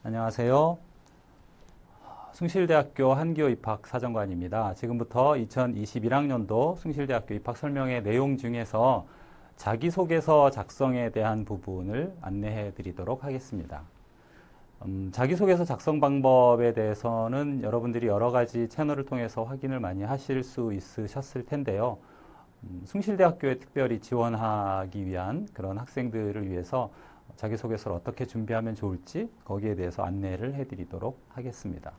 안녕하세요. 숭실대학교 한기호 입학 사정관입니다. 지금부터 2021학년도 숭실대학교 입학 설명의 내용 중에서 자기소개서 작성에 대한 부분을 안내해 드리도록 하겠습니다. 자기소개서 작성 방법에 대해서는 여러분들이 여러 가지 채널을 통해서 확인을 많이 하실 수 있으셨을 텐데요. 숭실대학교에 특별히 지원하기 위한 그런 학생들을 위해서 자기소개서를 어떻게 준비하면 좋을지 거기에 대해서 안내를 해드리도록 하겠습니다.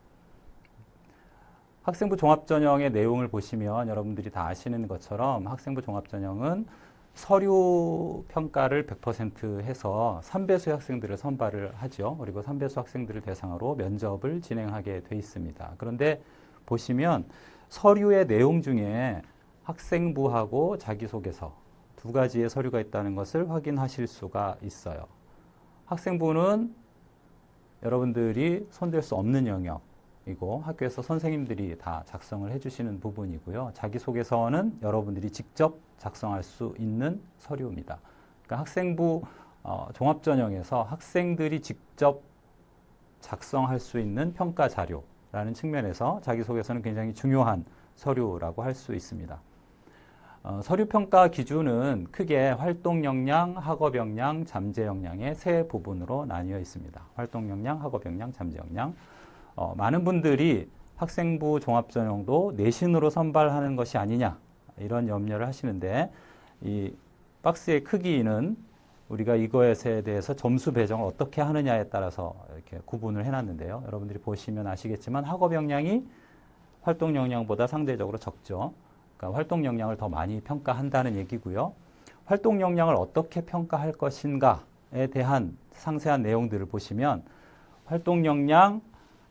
학생부 종합전형의 내용을 보시면 여러분들이 다 아시는 것처럼 학생부 종합전형은 서류 평가를 100% 해서 3배수 학생들을 선발을 하죠. 그리고 3배수 학생들을 대상으로 면접을 진행하게 돼 있습니다. 그런데 보시면 서류의 내용 중에 학생부하고 자기소개서 두 가지의 서류가 있다는 것을 확인하실 수가 있어요. 학생부는 여러분들이 손댈 수 없는 영역이고 학교에서 선생님들이 다 작성을 해주시는 부분이고요. 자기소개서는 여러분들이 직접 작성할 수 있는 서류입니다. 그러니까 학생부 종합전형에서 학생들이 직접 작성할 수 있는 평가 자료라는 측면에서 자기소개서는 굉장히 중요한 서류라고 할 수 있습니다. 서류 평가 기준은 크게 활동 역량, 학업 역량, 잠재 역량의 세 부분으로 나뉘어 있습니다. 활동 역량, 학업 역량, 잠재 역량. 많은 분들이 학생부 종합전형도 내신으로 선발하는 것이 아니냐 이런 염려를 하시는데 이 박스의 크기는 우리가 이것에 대해서 점수 배정을 어떻게 하느냐에 따라서 이렇게 구분을 해놨는데요. 여러분들이 보시면 아시겠지만 학업 역량이 활동 역량보다 상대적으로 적죠. 그러니까 활동 역량을 더 많이 평가한다는 얘기고요. 활동 역량을 어떻게 평가할 것인가에 대한 상세한 내용들을 보시면 활동 역량,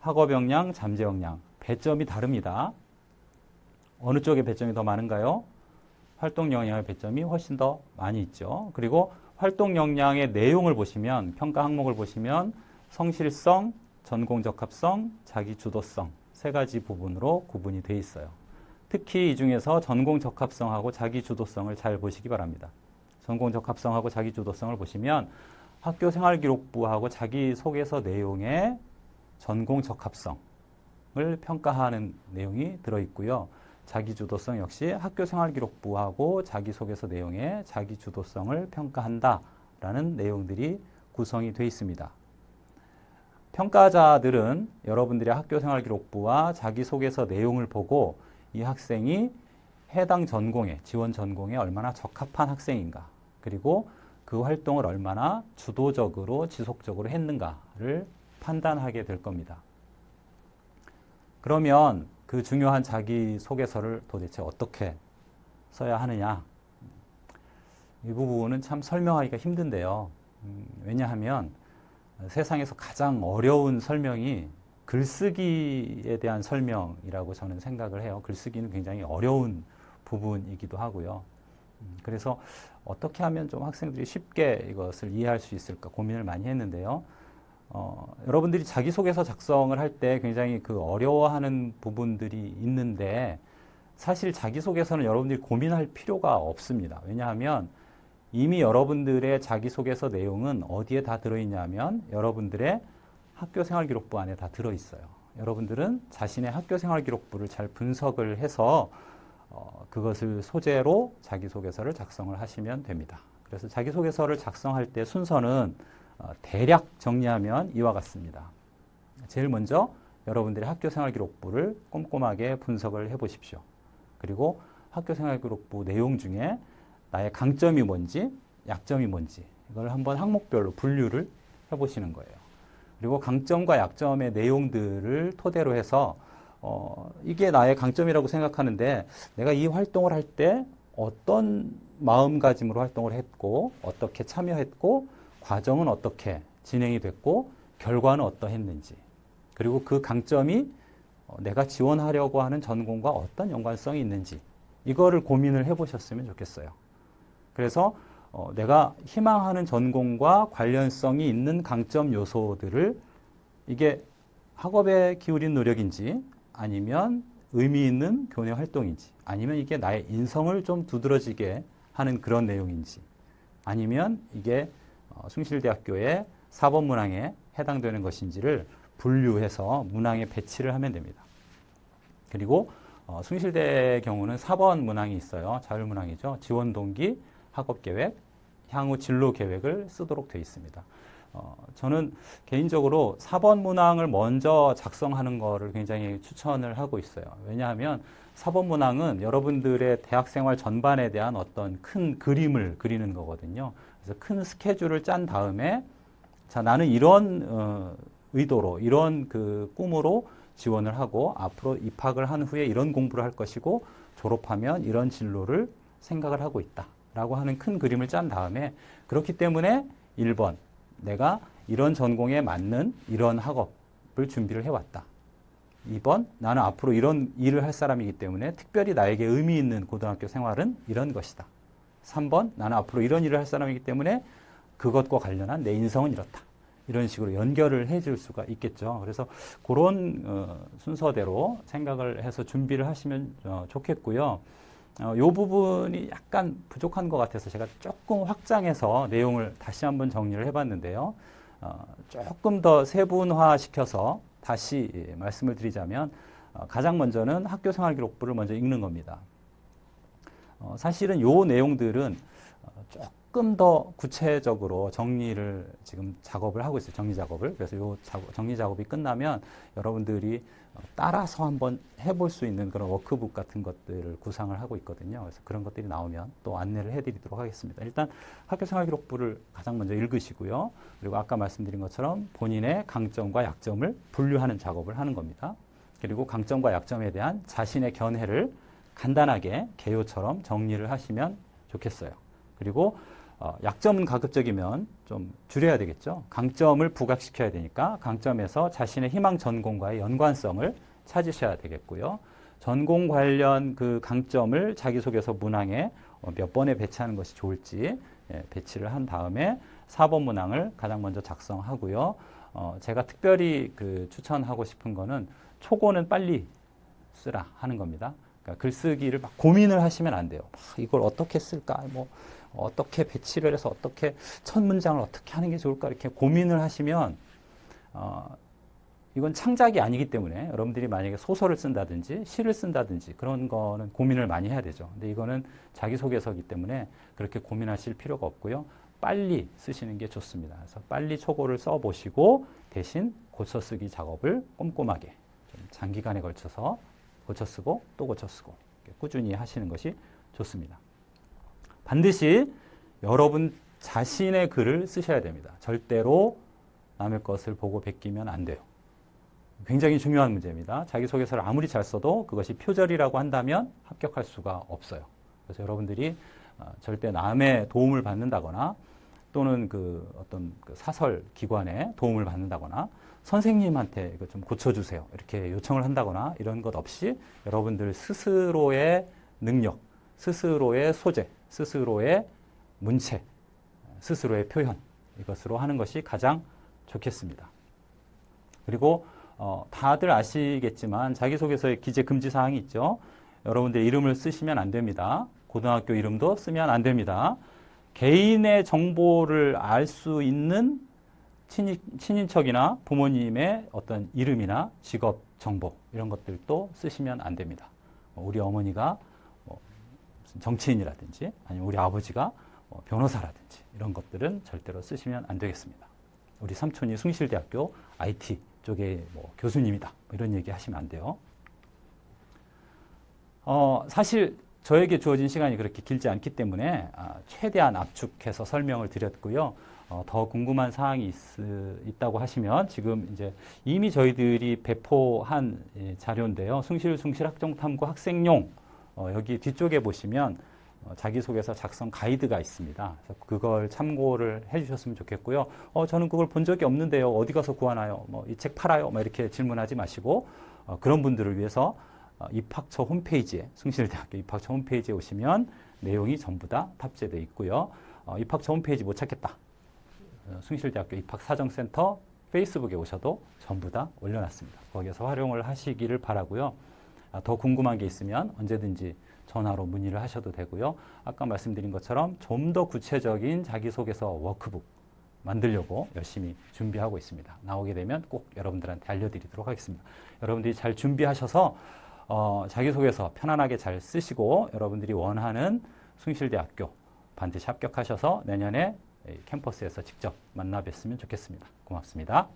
학업 역량, 잠재 역량 배점이 다릅니다. 어느 쪽에 배점이 더 많은가요? 활동 역량의 배점이 훨씬 더 많이 있죠. 그리고 활동 역량의 내용을 보시면 평가 항목을 보시면 성실성, 전공 적합성, 자기 주도성 세 가지 부분으로 구분이 되어 있어요. 특히 이 중에서 전공 적합성하고 자기 주도성을 잘 보시기 바랍니다. 전공 적합성하고 자기 주도성을 보시면 학교 생활기록부하고 자기소개서 내용에 전공 적합성을 평가하는 내용이 들어있고요. 자기 주도성 역시 학교 생활기록부하고 자기소개서 내용에 자기 주도성을 평가한다라는 내용들이 구성이 되어 있습니다. 평가자들은 여러분들의 학교 생활기록부와 자기소개서 내용을 보고 이 학생이 해당 전공에, 지원 전공에 얼마나 적합한 학생인가, 그리고 그 활동을 얼마나 주도적으로, 지속적으로 했는가를 판단하게 될 겁니다. 그러면 그 중요한 자기소개서를 도대체 어떻게 써야 하느냐? 이 부분은 참 설명하기가 힘든데요. 왜냐하면 세상에서 가장 어려운 설명이 글쓰기에 대한 설명이라고 저는 생각을 해요. 글쓰기는 굉장히 어려운 부분이기도 하고요. 그래서 어떻게 하면 좀 학생들이 쉽게 이것을 이해할 수 있을까 고민을 많이 했는데요. 여러분들이 자기소개서 작성을 할 때 굉장히 그 어려워하는 부분들이 있는데 사실 자기소개서는 여러분들이 고민할 필요가 없습니다. 왜냐하면 이미 여러분들의 자기소개서 내용은 어디에 다 들어있냐면 여러분들의 학교생활기록부 안에 다 들어있어요. 여러분들은 자신의 학교생활기록부를 잘 분석을 해서 그것을 소재로 자기소개서를 작성을 하시면 됩니다. 그래서 자기소개서를 작성할 때 순서는 대략 정리하면 이와 같습니다. 제일 먼저 여러분들의 학교생활기록부를 꼼꼼하게 분석을 해보십시오. 그리고 학교생활기록부 내용 중에 나의 강점이 뭔지, 약점이 뭔지 이걸 한번 항목별로 분류를 해보시는 거예요. 그리고 강점과 약점의 내용들을 토대로 해서 이게 나의 강점이라고 생각하는데 내가 이 활동을 할 때 어떤 마음가짐으로 활동을 했고 어떻게 참여했고 과정은 어떻게 진행이 됐고 결과는 어떠했는지 그리고 그 강점이 내가 지원하려고 하는 전공과 어떤 연관성이 있는지 이거를 고민을 해보셨으면 좋겠어요. 그래서 내가 희망하는 전공과 관련성이 있는 강점 요소들을 이게 학업에 기울인 노력인지 아니면 의미 있는 교내 활동인지 아니면 이게 나의 인성을 좀 두드러지게 하는 그런 내용인지 아니면 이게 숭실대학교의 4번 문항에 해당되는 것인지를 분류해서 문항에 배치를 하면 됩니다. 그리고 숭실대의 경우는 4번 문항이 있어요. 자율문항이죠. 지원 동기, 학업 계획, 향후 진로 계획을 쓰도록 되어 있습니다. 저는 개인적으로 4번 문항을 먼저 작성하는 거를 굉장히 추천을 하고 있어요. 왜냐하면 4번 문항은 여러분들의 대학생활 전반에 대한 어떤 큰 그림을 그리는 거거든요. 그래서 큰 스케줄을 짠 다음에 자, 나는 이런 의도로, 이런 그 꿈으로 지원을 하고 앞으로 입학을 한 후에 이런 공부를 할 것이고 졸업하면 이런 진로를 생각을 하고 있다라고 하는 큰 그림을 짠 다음에 그렇기 때문에 1번 내가 이런 전공에 맞는 이런 학업을 준비를 해왔다. 2번 나는 앞으로 이런 일을 할 사람이기 때문에 특별히 나에게 의미 있는 고등학교 생활은 이런 것이다. 3번 나는 앞으로 이런 일을 할 사람이기 때문에 그것과 관련한 내 인성은 이렇다. 이런 식으로 연결을 해줄 수가 있겠죠. 그래서 그런 순서대로 생각을 해서 준비를 하시면 좋겠고요. 이 부분이 약간 부족한 것 같아서 제가 조금 확장해서 내용을 다시 한번 정리를 해봤는데요. 조금 더 세분화시켜서 다시 말씀을 드리자면 가장 먼저는 학교생활기록부를 먼저 읽는 겁니다. 사실은 이 내용들은 조금 더 구체적으로 정리를 지금 작업을 하고 있어요. 정리 작업을. 그래서 이 정리 작업이 끝나면 여러분들이 따라서 한번 해볼 수 있는 그런 워크북 같은 것들을 구상을 하고 있거든요. 그래서 그런 것들이 나오면 또 안내를 해드리도록 하겠습니다. 일단 학교생활기록부를 가장 먼저 읽으시고요. 그리고 아까 말씀드린 것처럼 본인의 강점과 약점을 분류하는 작업을 하는 겁니다. 그리고 강점과 약점에 대한 자신의 견해를 간단하게 개요처럼 정리를 하시면 좋겠어요. 그리고 약점은 가급적이면 좀 줄여야 되겠죠. 강점을 부각시켜야 되니까 강점에서 자신의 희망 전공과의 연관성을 찾으셔야 되겠고요. 전공 관련 그 강점을 자기소개서 문항에 몇 번에 배치하는 것이 좋을지 배치를 한 다음에 4번 문항을 가장 먼저 작성하고요. 제가 특별히 그 추천하고 싶은 거는 초고는 빨리 쓰라 하는 겁니다. 그러니까 글쓰기를 막 고민을 하시면 안 돼요. 이걸 어떻게 쓸까? 뭐 어떻게 배치를 해서 어떻게 첫 문장을 어떻게 하는 게 좋을까 이렇게 고민을 하시면 이건 창작이 아니기 때문에 여러분들이 만약에 소설을 쓴다든지 시를 쓴다든지 그런 거는 고민을 많이 해야 되죠. 근데 이거는 자기소개서이기 때문에 그렇게 고민하실 필요가 없고요. 빨리 쓰시는 게 좋습니다. 그래서 빨리 초고를 써보시고 대신 고쳐쓰기 작업을 꼼꼼하게 좀 장기간에 걸쳐서 고쳐쓰고 또 고쳐쓰고 꾸준히 하시는 것이 좋습니다. 반드시 여러분 자신의 글을 쓰셔야 됩니다. 절대로 남의 것을 보고 베끼면 안 돼요. 굉장히 중요한 문제입니다. 자기소개서를 아무리 잘 써도 그것이 표절이라고 한다면 합격할 수가 없어요. 그래서 여러분들이 절대 남의 도움을 받는다거나 또는 그 어떤 그 사설 기관에 도움을 받는다거나 선생님한테 이거 좀 고쳐주세요. 이렇게 요청을 한다거나 이런 것 없이 여러분들 스스로의 능력, 스스로의 소재, 스스로의 문체, 스스로의 표현 이것으로 하는 것이 가장 좋겠습니다. 그리고 다들 아시겠지만 자기소개서에 기재 금지 사항이 있죠. 여러분들 이름을 쓰시면 안 됩니다. 고등학교 이름도 쓰면 안 됩니다. 개인의 정보를 알 수 있는 친인척이나 부모님의 어떤 이름이나 직업 정보 이런 것들도 쓰시면 안 됩니다. 우리 어머니가 정치인이라든지 아니면 우리 아버지가 변호사라든지 이런 것들은 절대로 쓰시면 안 되겠습니다. 우리 삼촌이 숭실대학교 IT 쪽에 교수님이다 이런 얘기 하시면 안 돼요. 사실 저에게 주어진 시간이 그렇게 길지 않기 때문에 최대한 압축해서 설명을 드렸고요. 더 궁금한 사항이 있다고 하시면 지금 이제 이미 저희들이 배포한 자료인데요. 숭실학종탐구 학생용 여기 뒤쪽에 보시면 자기소개서 작성 가이드가 있습니다. 그래서 그걸 참고를 해주셨으면 좋겠고요. 저는 그걸 본 적이 없는데요. 어디 가서 구하나요? 이 책 팔아요? 이렇게 질문하지 마시고 그런 분들을 위해서 입학처 홈페이지에 숭실대학교 입학처 홈페이지에 오시면 내용이 전부 다 탑재되어 있고요. 입학처 홈페이지 못 찾겠다. 숭실대학교 입학사정센터 페이스북에 오셔도 전부 다 올려놨습니다. 거기에서 활용을 하시기를 바라고요. 더 궁금한 게 있으면 언제든지 전화로 문의를 하셔도 되고요. 아까 말씀드린 것처럼 좀 더 구체적인 자기소개서 워크북 만들려고 열심히 준비하고 있습니다. 나오게 되면 꼭 여러분들한테 알려드리도록 하겠습니다. 여러분들이 잘 준비하셔서 자기소개서 편안하게 잘 쓰시고 여러분들이 원하는 숭실대학교 반드시 합격하셔서 내년에 캠퍼스에서 직접 만나 뵀으면 좋겠습니다. 고맙습니다.